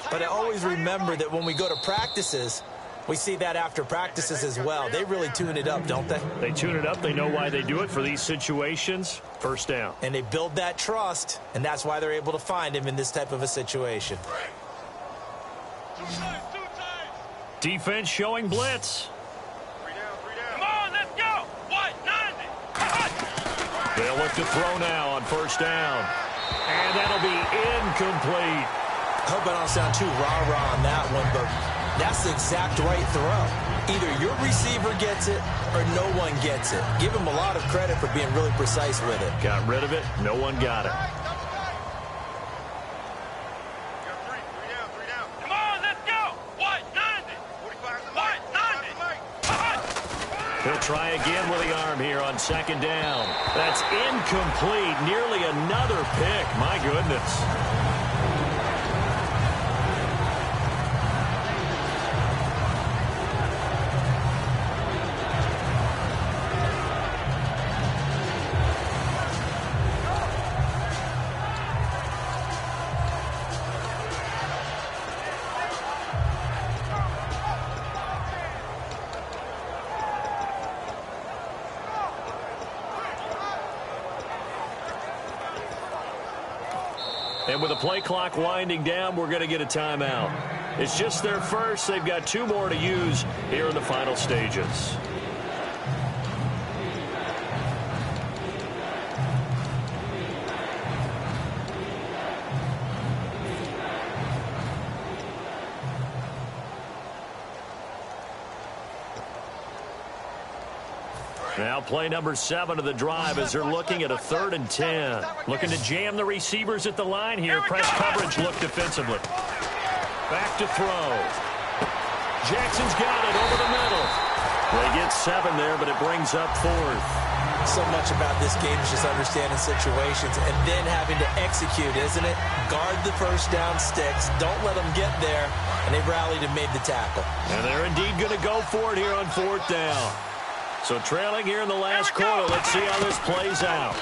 But I always remember that when we go to practices, we see that after practices as well. They really tune it up, don't they? They tune it up. They know why they do it for these situations. 1st down. And they build that trust, and that's why they're able to find him in this type of a situation. Defense showing blitz. 3 down. Come on, let's go. What? 90. They'll look to throw now on 1st down. And that'll be incomplete. I hope I don't sound too rah-rah on that one, but that's the exact right throw. Either your receiver gets it or no one gets it. Give him a lot of credit for being really precise with it. Got rid of it. No one got it. Come on, let's go. What? 90. What? 90. He'll try again with the arm here on 2nd down. That's incomplete. Nearly another pick. My goodness. And with the play clock winding down, we're going to get a timeout. It's just their first. They've got 2 more to use here in the final stages. Now play number 7 of the drive as they're looking at a 3rd and 10. Looking to jam the receivers at the line here. Press coverage look defensively. Back to throw. Jackson's got it over the middle. They get 7 there, but it brings up 4th. So much about this game is just understanding situations and then having to execute, isn't it? Guard the 1st down sticks. Don't let them get there. And they've rallied and made the tackle. And they're indeed going to go for it here on 4th down. So trailing here in the last quarter. Let's see how this plays out.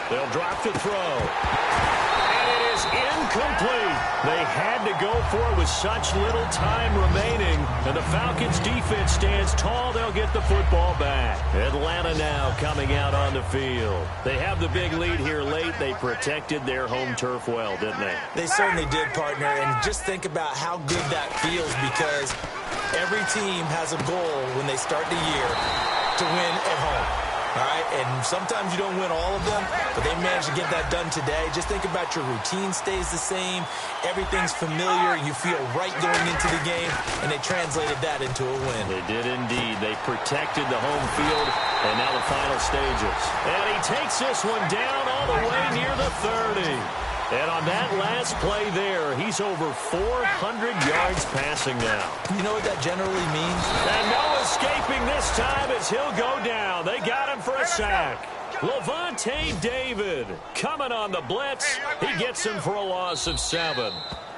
They'll drop to throw. And it is incomplete. They had to go for it with such little time remaining. And the Falcons defense stands tall. They'll get the football back. Atlanta now coming out on the field. They have the big lead here late. They protected their home turf well, didn't they? They certainly did, partner. And just think about how good that feels, because every team has a goal when they start the year to win at home. All right, and sometimes you don't win all of them, but they managed to get that done today. Just think about your routine stays the same. Everything's familiar. You feel right going into the game, and they translated that into a win. They did indeed. They protected the home field, and now the final stages. And he takes this one down all the way near the 30. And on that last play there, he's over 400 yards passing now. You know what that generally means? And no escaping this time as he'll go down. They got him for a sack. Levante David coming on the blitz. He gets him for a loss of 7.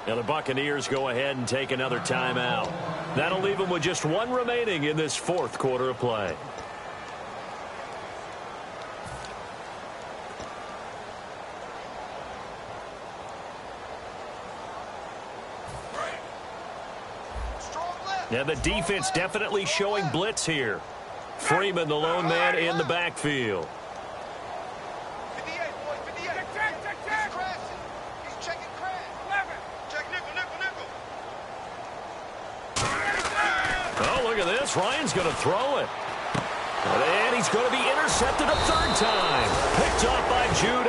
And the Buccaneers go ahead and take another timeout. That'll leave them with just 1 remaining in this 4th quarter of play. Now the defense definitely showing blitz here. Freeman, the lone man in the backfield. 58, boys, 58. Check. He's checking crash. 11. Check nickel. Oh, look at this. Ryan's going to throw it. he's going to be intercepted a third time. Picked off by Jude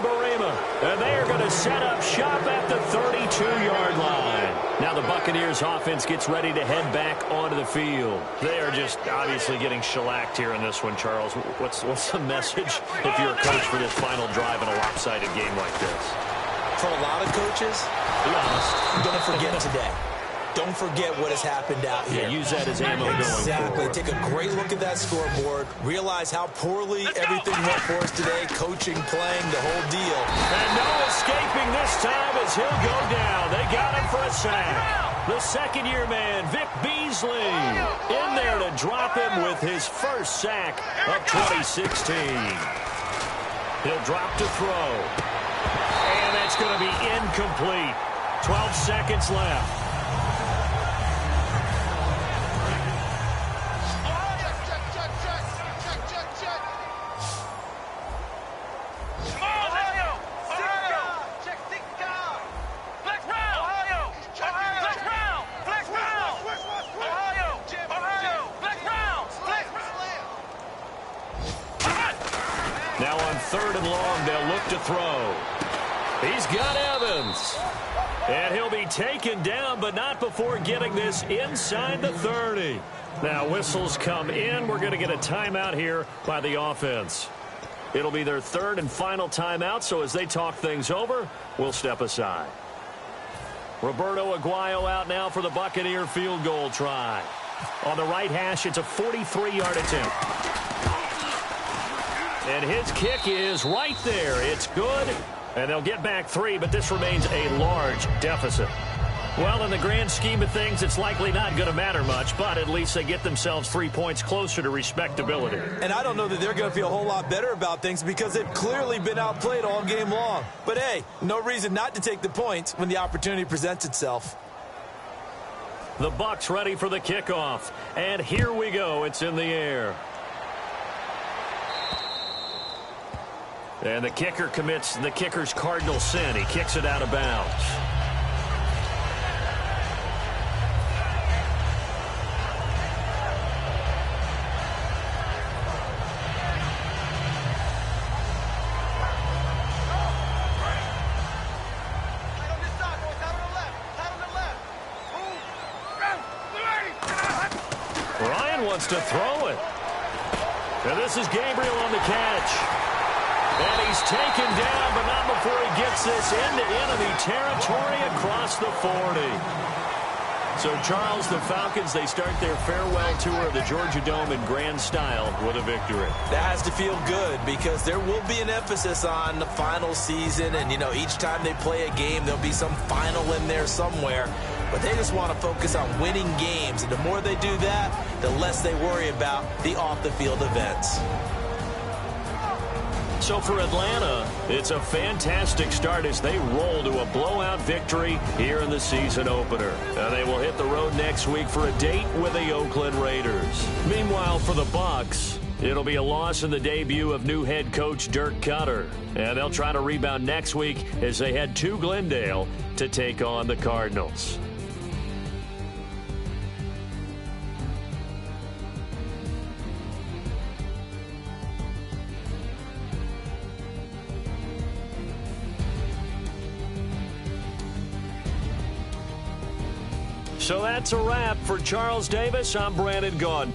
Barema. And they are going to set up shop at the 32-yard line. Now the Buccaneers offense gets ready to head back onto the field. They are just obviously getting shellacked here in this one, Charles. What's the message if you're a coach for this final drive in a lopsided game like this? For a lot of coaches, be honest, don't forget today. Don't forget what has happened out here. Yeah, use that as ammo going forward. Exactly. Take a great look at that scoreboard. Realize how poorly everything went for us today. Coaching, playing, the whole deal. And no escaping this time as he'll go down. They got him for a sack. The second-year man, Vic Beasley, in there to drop him with his first sack of 2016. He'll drop to throw. And that's going to be incomplete. 12 seconds left. Now on 3rd and long, they'll look to throw. He's got Evans. And he'll be taken down, but not before getting this inside the 30. Now whistles come in. We're going to get a timeout here by the offense. It'll be their 3rd and final timeout, so as they talk things over, we'll step aside. Roberto Aguayo out now for the Buccaneer field goal try. On the right hash, it's a 43-yard attempt. And his kick is right there. It's good, and they'll get back 3, but this remains a large deficit. Well, in the grand scheme of things, it's likely not going to matter much, but at least they get themselves 3 points closer to respectability. And I don't know that they're going to feel a whole lot better about things because they've clearly been outplayed all game long. But, hey, no reason not to take the points when the opportunity presents itself. The Bucs ready for the kickoff. And here we go. It's in the air. And the kicker commits the kicker's cardinal sin. He kicks it out of bounds. Ryan wants to throw it. And this is Gabriel on the catch. And he's taken down, but not before he gets this into enemy territory across the 40. So, Charles, the Falcons, they start their farewell tour of the Georgia Dome in grand style with a victory. That has to feel good because there will be an emphasis on the final season. And, you know, each time they play a game, there'll be some final in there somewhere. But they just want to focus on winning games. And the more they do that, the less they worry about the off-the-field events. So for Atlanta, it's a fantastic start as they roll to a blowout victory here in the season opener. And they will hit the road next week for a date with the Oakland Raiders. Meanwhile, for the Bucs, it'll be a loss in the debut of new head coach Dirk Cutter. And they'll try to rebound next week as they head to Glendale to take on the Cardinals. So that's a wrap. For Charles Davis, I'm Brandon Gaudin.